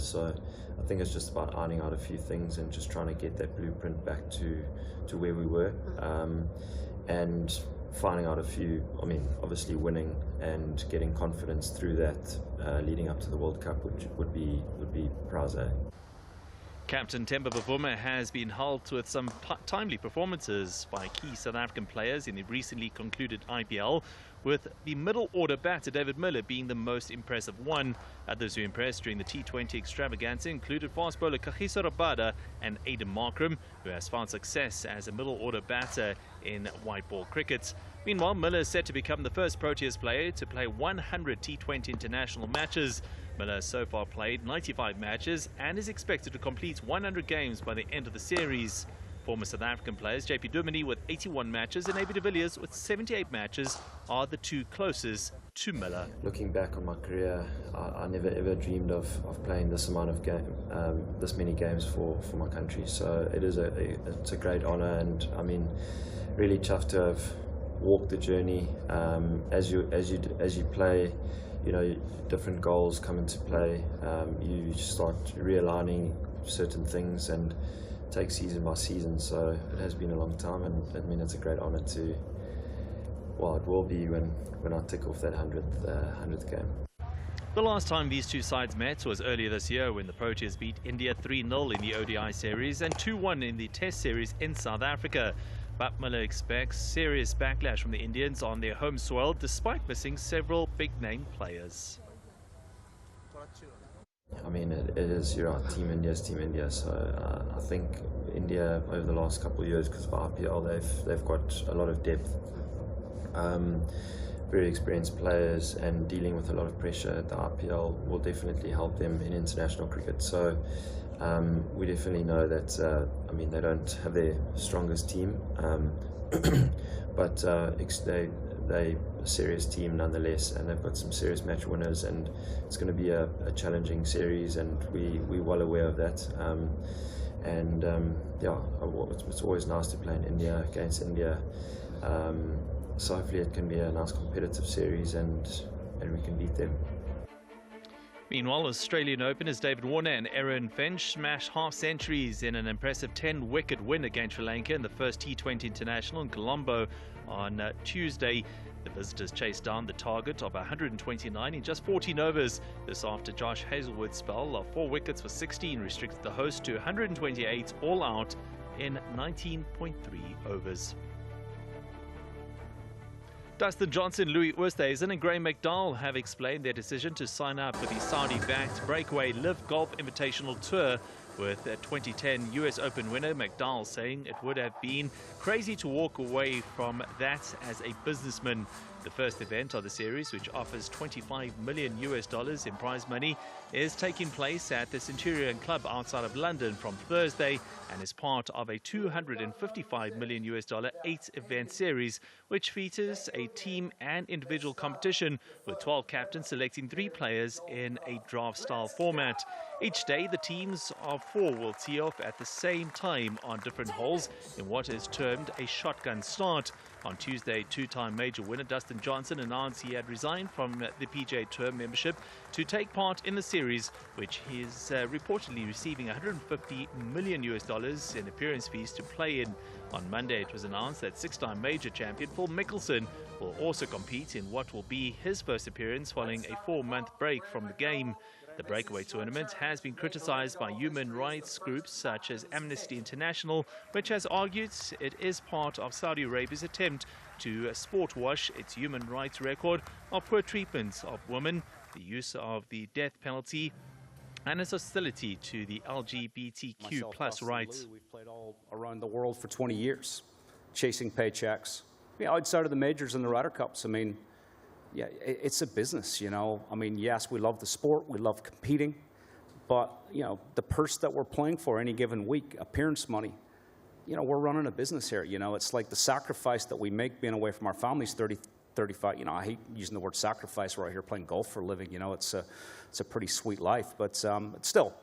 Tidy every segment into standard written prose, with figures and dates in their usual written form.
So I think it's just about ironing out a few things and just trying to get that blueprint back to where we were, and finding out a few, I mean, obviously winning and getting confidence through that leading up to the World Cup, which would be prize A. Captain Themba Bavuma has been helped with some timely performances by key South African players in the recently concluded IPL, with the middle order batter David Miller being the most impressive one. Others who impressed during the T20 extravaganza included fast bowler Kagiso Rabada and Aiden Markram, who has found success as a middle order batter in white ball cricket. Meanwhile, Miller is set to become the first Proteas player to play 100 T20 international matches. Miller has so far played 95 matches and is expected to complete 100 games by the end of the series. Former South African players JP Duminy with 81 matches and AB de Villiers with 78 matches are the two closest to Miller. Looking back on my career, I never ever dreamed of playing this amount of this many games for my country. So it's a great honour, and I mean, really chuffed to have walked the journey. As you play, you know, different goals come into play. You start realigning certain things and take season by season. So it has been a long time, and I mean, it's a great honour to, well, it will be when I tick off that 100th game. The last time these two sides met was earlier this year when the Proteas beat India 3-0 in the ODI series and 2-1 in the Test series in South Africa. But Miller expects serious backlash from the Indians on their home soil, despite missing several big-name players. I mean, it is, you're right, Team India. So I think India over the last couple of years, because of IPL, they've got a lot of depth, very experienced players, and dealing with a lot of pressure at the IPL will definitely help them in international cricket. So we definitely know that, I mean, they don't have their strongest team, but they're a serious team nonetheless, and they've got some serious match winners, and it's going to be a challenging series, and we're well aware of that. Yeah, it's always nice to play in India, against India. So hopefully it can be a nice competitive series, and we can beat them. Meanwhile, Australian openers David Warner and Aaron Finch smashed half-centuries in an impressive 10-wicket win against Sri Lanka in the first T20 International in Colombo on Tuesday. The visitors chased down the target of 129 in just 14 overs. This after Josh Hazlewood's spell of 4 wickets for 16 restricted the host to 128 all out in 19.3 overs. Dustin Johnson, Louis Oosthuizen and Graeme McDowell have explained their decision to sign up for the Saudi-backed breakaway LIV Golf Invitational Tour, with a 2010 US Open winner McDowell saying it would have been crazy to walk away from that as a businessman. The first event of the series, which offers $25 million in prize money, is taking place at the Centurion Club outside of London from Thursday and is part of a $255 million 8-event series, which features a team and individual competition with 12 captains selecting 3 players in a draft-style format. Each day, the teams of 4 will tee off at the same time on different holes in what is termed a shotgun start. On Tuesday, 2-time major winner Dustin Johnson announced he had resigned from the PGA Tour membership to take part in the series, which he is reportedly receiving $150 million in appearance fees to play in. On Monday, it was announced that 6-time major champion Phil Mickelson will also compete in what will be his first appearance following a 4-month break from the game. The breakaway tournament has been criticized by human rights groups such as Amnesty International, which has argued it is part of Saudi Arabia's attempt to sport wash its human rights record of poor treatment of women, the use of the death penalty, and its hostility to the LGBTQ plus rights. We've played all around the world for 20 years, chasing paychecks. Yeah, outside of the majors and the Ryder Cups, I mean, yeah, it's a business, you know. I mean, yes, we love the sport, we love competing, but, you know, the purse that we're playing for any given week, appearance money, you know, we're running a business here, you know. It's like the sacrifice that we make being away from our families 35, you know, I hate using the word sacrifice. We're out here playing golf for a living, you know. It's a pretty sweet life, but still,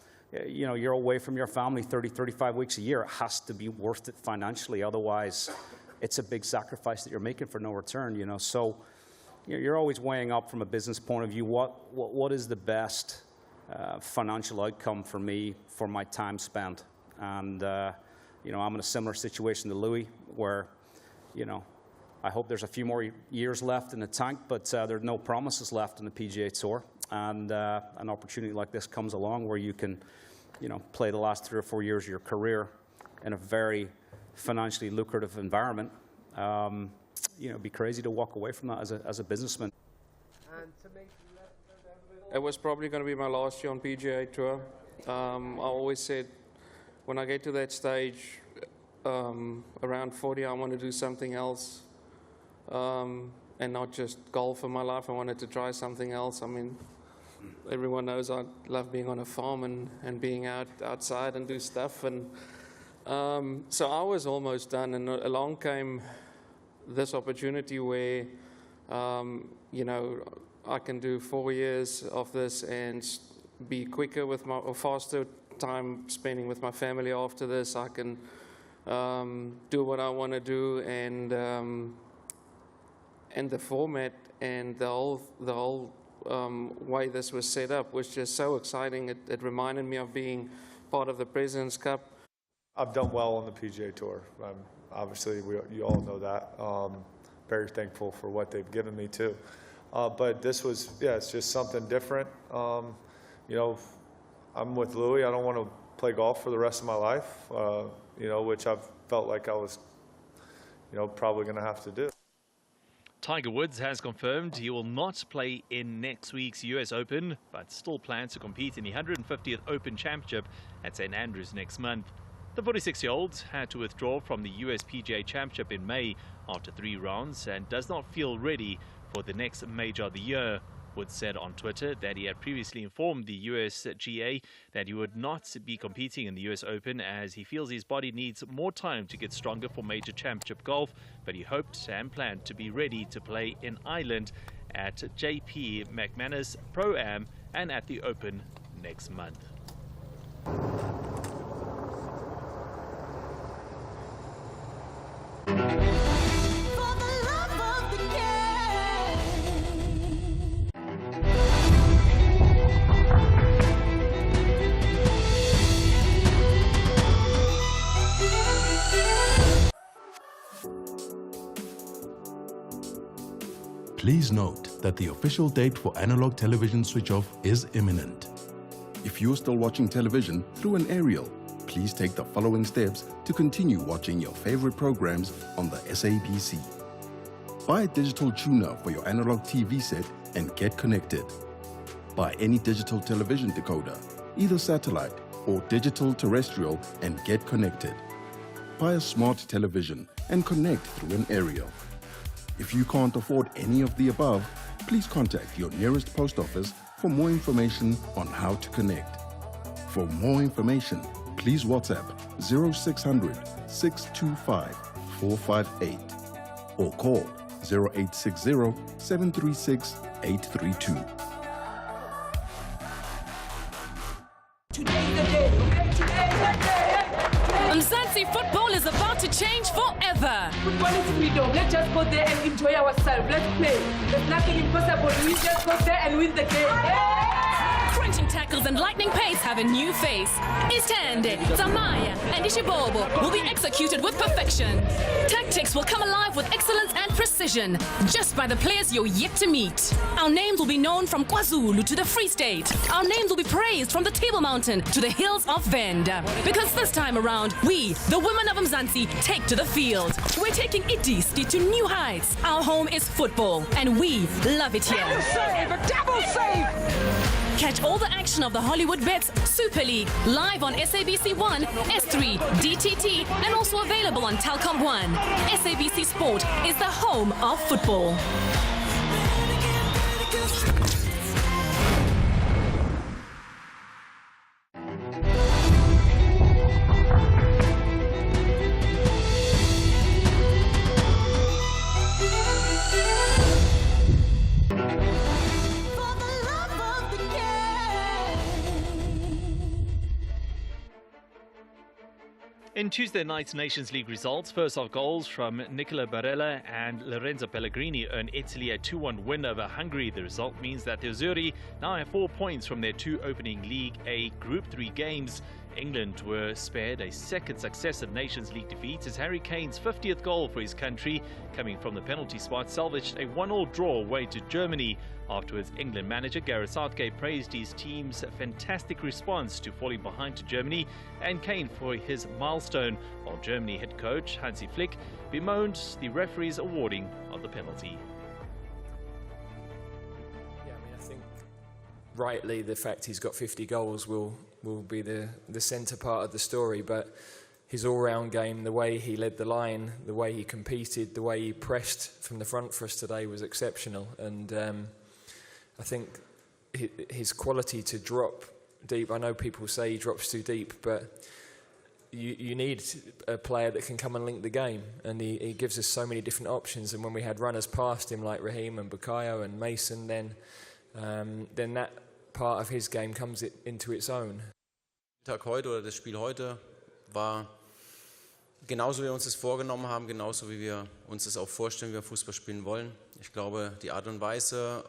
you know, you're away from your family 35 weeks a year. It has to be worth it financially, otherwise it's a big sacrifice that you're making for no return, you know. So you're always weighing up from a business point of view, what is the best financial outcome for me for my time spent. And, you know, I'm in a similar situation to Louis where, you know, I hope there's a few more years left in the tank, but there are no promises left in the PGA Tour. And an opportunity like this comes along where you can, you know, play the last 3 or 4 years of your career in a very financially lucrative environment. You know, it'd be crazy to walk away from that as a businessman. It was probably going to be my last year on PGA Tour. I always said when I get to that stage, around 40, I want to do something else, and not just golf in my life. I wanted to try something else. I mean, everyone knows I love being on a farm and being outside and do stuff. And so I was almost done, and along came this opportunity where, you know, I can do 4 years of this and be quicker with or faster time spending with my family after this. I can do what I want to do, and the format and the whole way this was set up was just so exciting. It reminded me of being part of the President's Cup. I've done well on the PGA Tour. Obviously, you all know that. Very thankful for what they've given me too. But this was, yeah, it's just something different. You know, I'm with Louis. I don't want to play golf for the rest of my life, you know, which I've felt like I was, you know, probably going to have to do. Tiger Woods has confirmed he will not play in next week's US Open, but still plans to compete in the 150th Open Championship at St. Andrews next month. The 46-year-old had to withdraw from the US PGA Championship in May after 3 rounds and does not feel ready for the next major of the year. Woods said on Twitter that he had previously informed the USGA that he would not be competing in the US Open as he feels his body needs more time to get stronger for major championship golf, but he hoped and planned to be ready to play in Ireland at JP McManus Pro-Am and at the Open next month. Please note that the official date for analog television switch-off is imminent. If you're still watching television through an aerial, please take the following steps to continue watching your favorite programs on the SABC. Buy a digital tuner for your analog TV set and get connected. Buy any digital television decoder, either satellite or digital terrestrial, and get connected. Buy a smart television and connect through an aerial. If you can't afford any of the above, please contact your nearest post office for more information on how to connect. For more information, please WhatsApp 0600 625 458 or call 0860 736 832. Mzansi football is about to change forever. Football is freedom. Let's just go there and enjoy ourselves. Let's play. There's nothing impossible. We just go there and win the game. Crunching tackles and lightning pace have a new face. Istande, Zamaya, and Ishibobo will be executed with perfection. Tactics will come alive with excellence and precision, just by the players you're yet to meet. Our names will be known from KwaZulu to the Free State. Our names will be praised from the Table Mountain to the hills of Venda. Because this time around, we, the women of Mzansi, take to the field. We're taking Idisti to new heights. Our home is football, and we love it here. Double save! A double save! Catch all the action of the Hollywood Bets Super League live on SABC 1, S3, DTT, and also available on Telkom 1. SABC Sport is the home of football. In Tuesday night's Nations League results, first-half goals from Nicola Barella and Lorenzo Pellegrini earned Italy a 2-1 win over Hungary. The result means that the Azzurri now have 4 points from their 2 opening League A Group 3 games. England were spared a second successive Nations League defeat as Harry Kane's 50th goal for his country, coming from the penalty spot, salvaged a 1-1 draw away to Germany. Afterwards, England manager Gareth Southgate praised his team's fantastic response to falling behind to Germany and Kane for his milestone, while Germany head coach Hansi Flick bemoaned the referee's awarding of the penalty. Yeah, I think rightly the fact he's got 50 goals will be the centre part of the story, but his all-round game, the way he led the line, the way he competed, the way he pressed from the front for us today was exceptional. And I think his quality to drop deep, I know people say he drops too deep, but you need a player that can come and link the game, and he gives us so many different options. And when we had runners past him like Raheem and Bukayo and Mason, then that part of his game comes into its own. Der Tag heute oder das Spiel heute war genauso, wie wir uns das vorgenommen haben, genauso wie wir uns das auch vorstellen, wie wir Fußball spielen wollen. Ich glaube, die Art und Weise,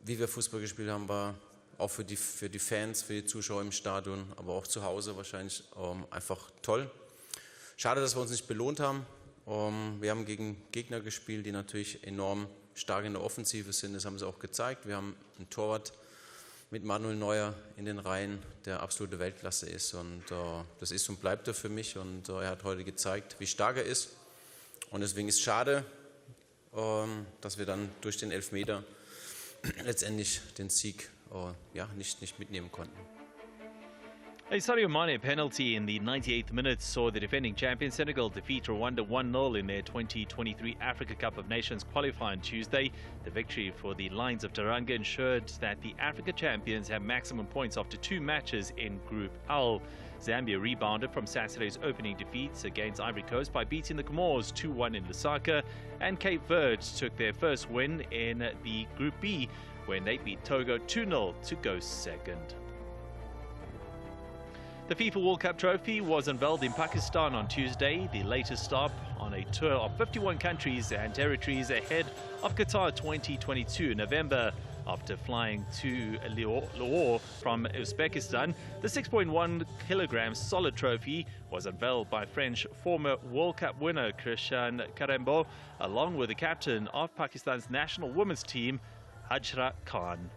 wie wir Fußball gespielt haben, war auch für die Fans, für die Zuschauer im Stadion, aber auch zu Hause wahrscheinlich einfach toll. Schade, dass wir uns nicht belohnt haben. Wir haben gegen Gegner gespielt, die natürlich enorm stark in der Offensive sind. Das haben sie auch gezeigt. Wir haben einen Torwart mit Manuel Neuer in den Reihen, der absolute Weltklasse ist. Und das ist und bleibt er für mich. Und er hat heute gezeigt, wie stark er ist. Und deswegen ist es schade, dass wir dann durch den Elfmeter letztendlich den Sieg nicht mitnehmen konnten. A Sadio Mane penalty in the 98th minute saw the defending champion Senegal defeat Rwanda 1-0 in their 2023 Africa Cup of Nations qualifier on Tuesday. The victory for the Lions of Teranga ensured that the Africa champions have maximum points after 2 matches in Group L. Zambia rebounded from Saturday's opening defeats against Ivory Coast by beating the Comores 2-1 in Lusaka, and Cape Verde took their first win in the Group B when they beat Togo 2-0 to go second. The FIFA World Cup trophy was unveiled in Pakistan on Tuesday, the latest stop on a tour of 51 countries and territories ahead of Qatar 2022 in November. After flying to Lahore from Uzbekistan, the 6.1 kilogram solid trophy was unveiled by French former World Cup winner Krishan Karembo, along with the captain of Pakistan's national women's team, Hajra Khan.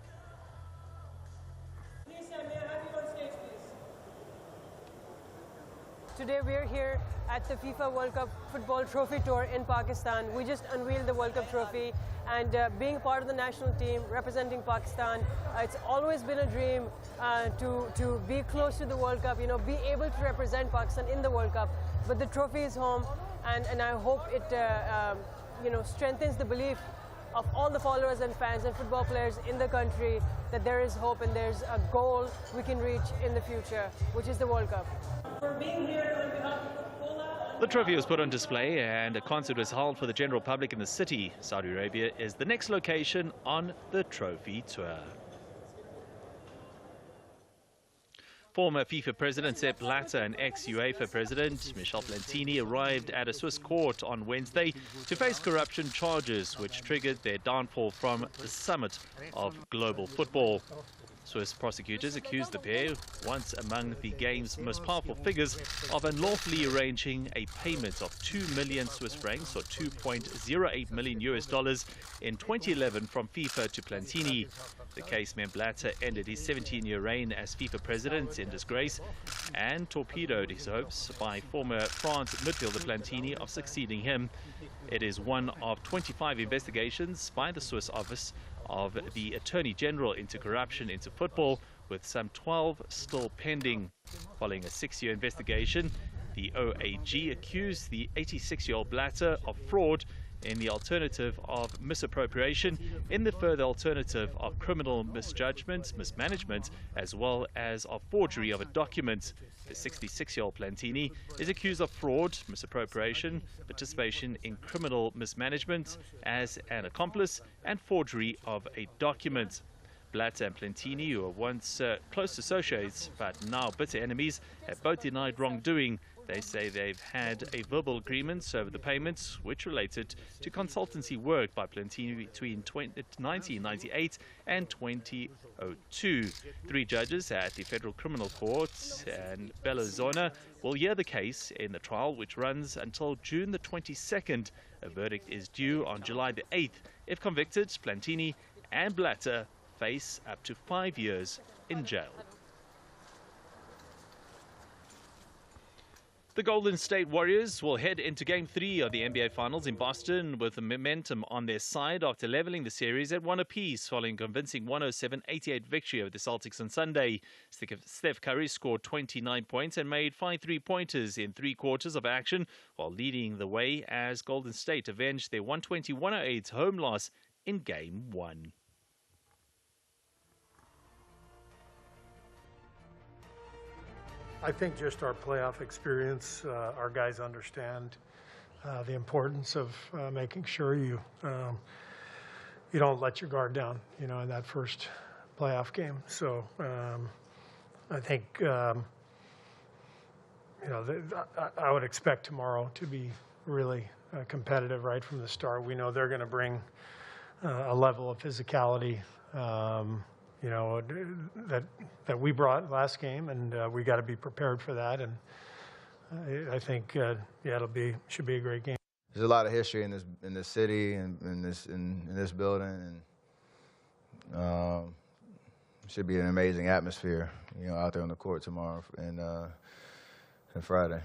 Today we're here at the FIFA World Cup Football Trophy Tour in Pakistan. We just unveiled the World Cup trophy, and being part of the national team representing Pakistan, it's always been a dream to be close to the World Cup, be able to represent Pakistan in the World Cup. But the trophy is home, and I hope it strengthens the belief of all the followers and fans and football players in the country that there is hope and there's a goal we can reach in the future, which is the World Cup. For being here on behalf of the trophy was put on display and a concert was held for the general public in the city. Saudi Arabia is the next location on the trophy tour. Former FIFA President Sepp Blatter and ex-UEFA President Michel Platini arrived at a Swiss court on Wednesday to face corruption charges which triggered their downfall from the summit of global football. Swiss prosecutors accused the pair, once among the game's most powerful figures, of unlawfully arranging a payment of 2 million Swiss francs or $2.08 million in 2011 from FIFA to Platini. The case meant Blatter ended his 17-year reign as FIFA president in disgrace and torpedoed his hopes by former France midfielder Platini of succeeding him. It is one of 25 investigations by the Swiss office of the Attorney General into corruption into football, with some 12 still pending. Following a 6-year investigation, the OAG accused the 86-year-old Blatter of fraud in the alternative of misappropriation, in the further alternative of criminal misjudgment, mismanagement, as well as of forgery of a document. The 66-year-old Platini is accused of fraud, misappropriation, participation in criminal mismanagement as an accomplice, and forgery of a document. Blatter and Plantini, who were once close associates but now bitter enemies, have both denied wrongdoing. They say they've had a verbal agreement over the payments, which related to consultancy work by Plantini between 1998 and 2002. 3 judges at the Federal Criminal Court and Bellozona will hear the case in the trial, which runs until June the 22nd. A verdict is due on July the 8th. If convicted, Plantini and Blatter face up to 5 years in jail. The Golden State Warriors will head into Game 3 of the NBA Finals in Boston with the momentum on their side after leveling the series at 1 apiece following a convincing 107-88 victory over the Celtics on Sunday. Steph Curry scored 29 points and made 5 3-pointers in 3 quarters of action, while leading the way as Golden State avenged their 120-108 home loss in Game 1. I think just our playoff experience, our guys understand the importance of making sure you don't let your guard down, in that first playoff game. So I think, I would expect tomorrow to be really competitive right from the start. We know they're going to bring a level of physicality that we brought last game, and we got to be prepared for that. And I think, should be a great game. There's a lot of history in this city and in this building, and it should be an amazing atmosphere, out there on the court tomorrow and Friday.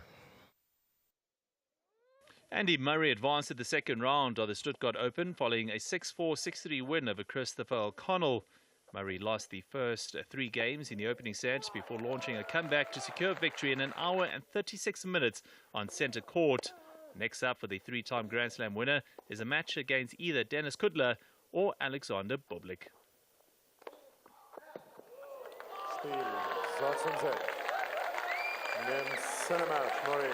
Andy Murray advanced to the second round of the Stuttgart Open following a 6-4, 6-3 win over Christopher O'Connell. Murray lost the first 3 games in the opening sets before launching a comeback to secure victory in 1 hour and 36 minutes on centre court. Next up for the 3-time Grand Slam winner is a match against either Dennis Kudla or Alexander Bublik. Spiel 6-6. Im Cinemax Murray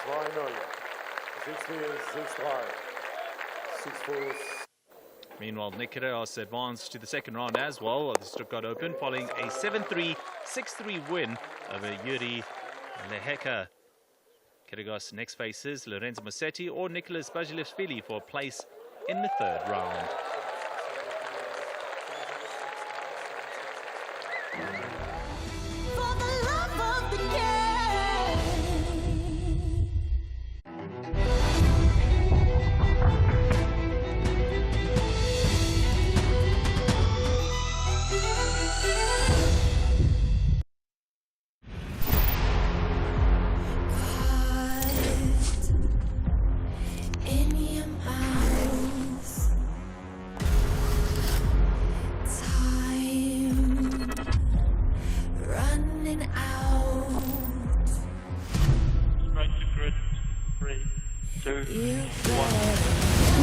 2-0. 6-4, 6-3, 6-4. Meanwhile, Nick Kyrgios advanced to the second round as well of the Stuttgart Open following a 7-3, 6-3 win over Yuri Lehecka. Kyrgios next faces Lorenzo Musetti or Nicolas Basilashvili for a place in the third round.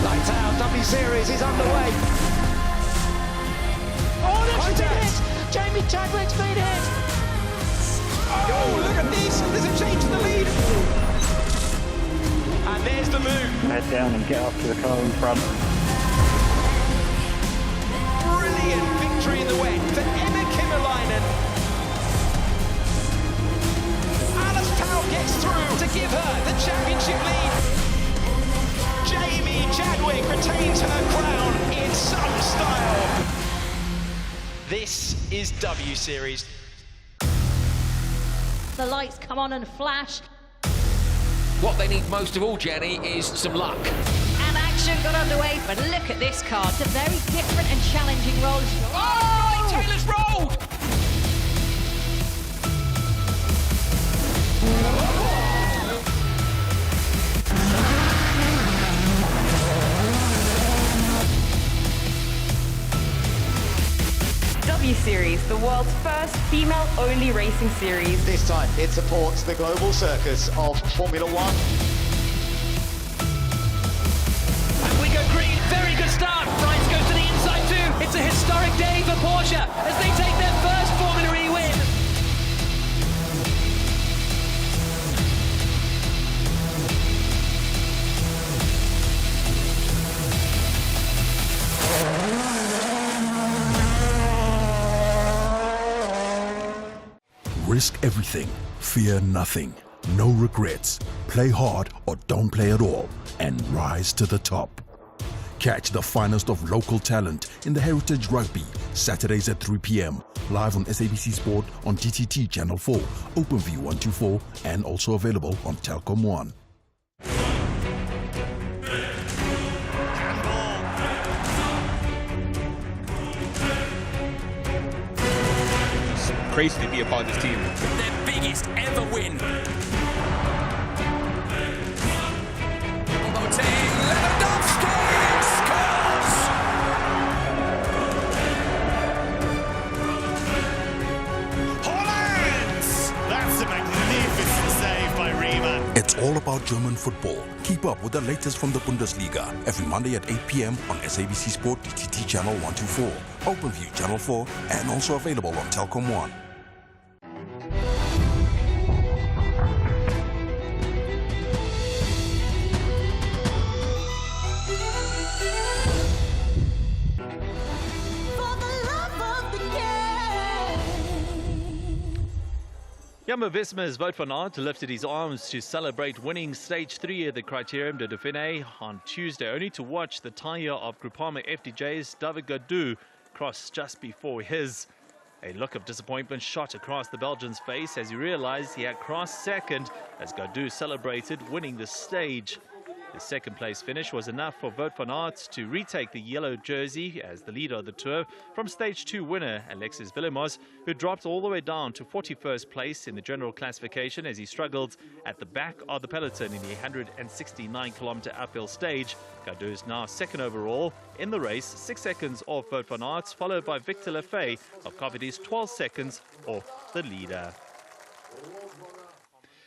Lights out, W Series is underway. Oh, that's it! Jamie Chadwick's been hit! Oh, look at this! There's a change in the lead! And there's the move. Head down and get up to the car in front. Brilliant victory in the wet for Emma Kimmerleinen. Alice Powell gets through to give her the championship lead. Jamie Chadwick retains her crown in some style. This is W Series. The lights come on and flash. What they need most of all, Jenny, is some luck. And action got underway, but look at this card. It's a very different and challenging roll. Oh, Taylor's rolled! W Series, the world's first female-only racing series. This time, it supports the global circus of Formula One. And we go green, very good start. Price goes to the inside too. It's a historic day for Porsche as they take their first Formula E win. Risk everything, fear nothing, no regrets. Play hard or don't play at all and rise to the top. Catch the finest of local talent in the Heritage Rugby, Saturdays at 3 p.m, live on SABC Sport on DTT Channel 4, OpenView 124, and also available on Telkom 1. It's crazy to be a part of this team. Their biggest ever win. It's all about German football. Keep up with the latest from the Bundesliga every Monday at 8 p.m. on SABC Sport DTT Channel 124, OpenView Channel 4, and also available on Telkom 1. Jumbo-Visma's Wout van Aert lifted his arms to celebrate winning Stage 3 of the Criterium de Dauphiné on Tuesday, only to watch the tyre of Groupama FDJ's David Gaudu cross just before his. A look of disappointment shot across the Belgian's face as he realized he had crossed second as Gaudu celebrated winning the stage. The second place finish was enough for Wout van Aert to retake the yellow jersey as the leader of the tour from Stage 2 winner Alexis Villemos, who dropped all the way down to 41st place in the general classification as he struggled at the back of the peloton in the 169-kilometer uphill stage. Gaudu is now second overall in the race, 6 seconds off Wout van Aert, followed by Victor Lefay of Cofidis, 12 seconds off the leader.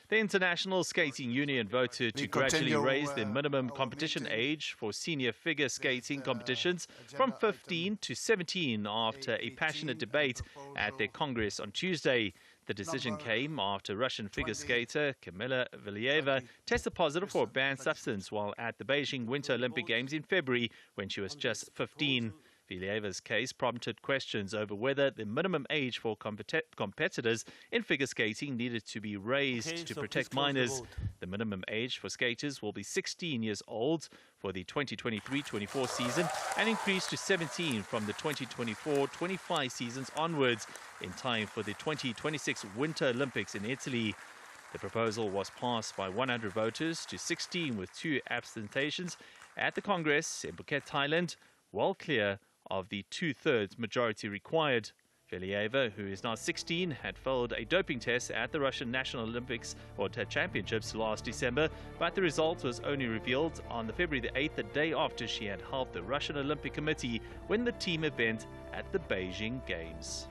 The International Skating Union voted to gradually raise the minimum competition age for senior figure skating competitions from 15 to 17 after a passionate debate at their Congress on Tuesday. The decision came after Russian figure skater Kamila Valieva tested positive for a banned substance while at the Beijing Winter Olympic Games in February when she was just 15. Vilieva's case prompted questions over whether the minimum age for competitors in figure skating needed to be raised to protect minors. The minimum age for skaters will be 16 years old for the 2023-24 season and increase to 17 from the 2024-25 seasons onwards in time for the 2026 Winter Olympics in Italy. The proposal was passed by 100 voters to 16 with 2 abstentions at the Congress in Phuket, Thailand, well clear of the 2/3 majority required. Valieva, who is now 16, had failed a doping test at the Russian National Olympics or Championships last December, but the result was only revealed on February the 8th, the day after she had helped the Russian Olympic Committee win the team event at the Beijing Games.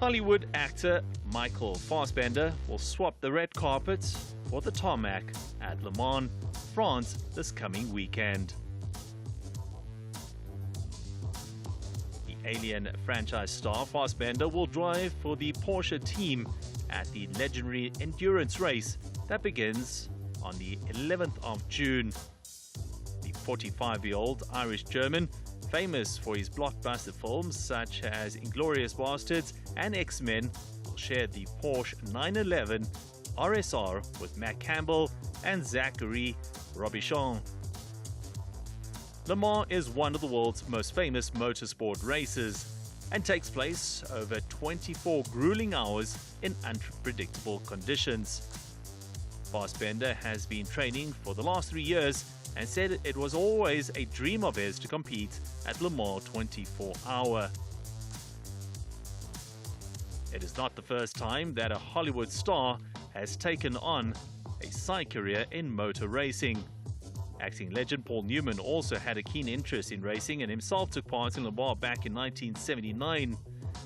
Hollywood actor Michael Fassbender will swap the red carpet for the tarmac at Le Mans, France this coming weekend. The Alien franchise star Fassbender will drive for the Porsche team at the legendary endurance race that begins on the 11th of June. The 45-year-old Irish-German, famous for his blockbuster films such as Inglourious Basterds and X-Men, will share the Porsche 911 RSR with Matt Campbell and Zachary Robichon. Le Mans is one of the world's most famous motorsport races and takes place over 24 grueling hours in unpredictable conditions. Fassbender has been training for the last 3 years and said it was always a dream of his to compete at Le Mans 24-hour. It is not the first time that a Hollywood star has taken on a side career in motor racing. Acting legend Paul Newman also had a keen interest in racing and himself took part in Le Mans back in 1979.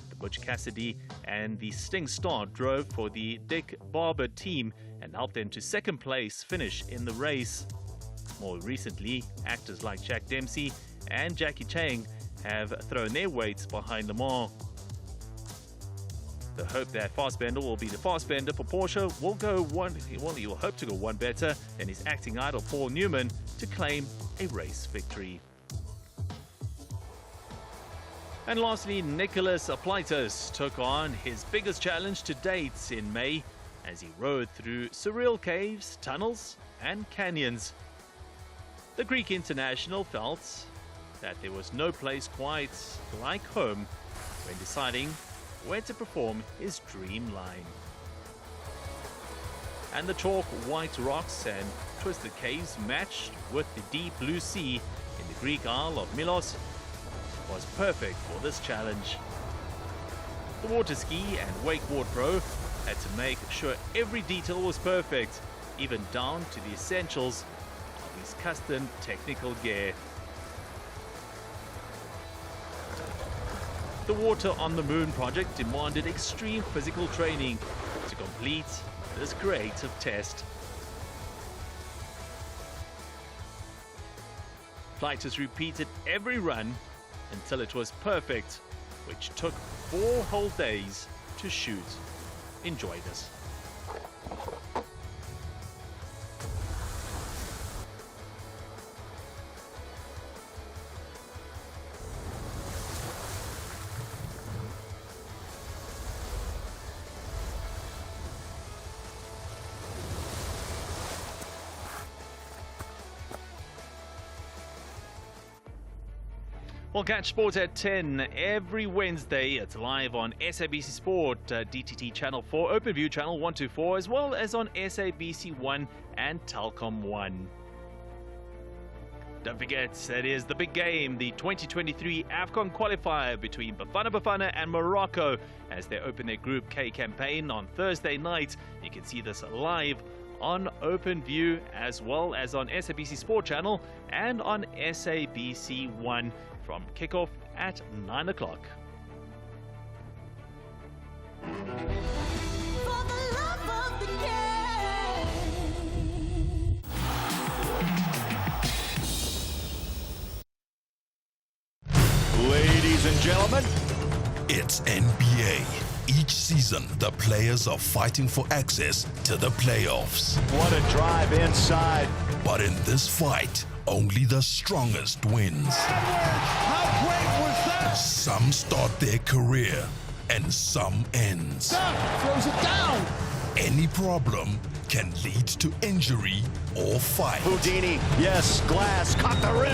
The Butch Cassidy and the Sting star drove for the Dick Barber team and helped them to second place finish in the race. More recently, actors like Jack Dempsey and Jackie Chang have thrown their weights behind Le Mans. The hope that Fassbender will be the Fassbender for Porsche will go one. Well, he will hope to go one better than his acting idol Paul Newman, to claim a race victory. And lastly, Nicholas Aplaitis took on his biggest challenge to date in May as he rode through surreal caves, tunnels and canyons. The Greek international felt that there was no place quite like home when deciding where to perform his dream line. And the chalk white rocks and twisted caves matched with the deep blue sea in the Greek Isle of Milos was perfect for this challenge. The water ski and wakeboard pro had to make sure every detail was perfect, even down to the essentials of his custom technical gear. The Water on the Moon project demanded extreme physical training to complete this creative test. Flighters repeated every run until it was perfect, which took 4 whole days to shoot. Enjoy this. Well, catch sport at 10 every Wednesday. It's live on SABC Sport, DTT Channel 4, OpenView Channel 124, as well as on SABC 1 and Telkom 1. Don't forget, it is the big game, the 2023 AFCON qualifier between Bafana and Morocco as they open their Group K campaign on Thursday night. You can see this live on OpenView as well as on SABC Sport Channel and on SABC 1 from kickoff at 9 o'clock. Ladies and gentlemen, it's NBA. Each season, the players are fighting for access to the playoffs. What a drive inside. But in this fight, only the strongest wins. How great was that? Some start their career and some ends. Throws it down. Any problem can lead to injury or fight. Houdini, yes, glass, caught the rim.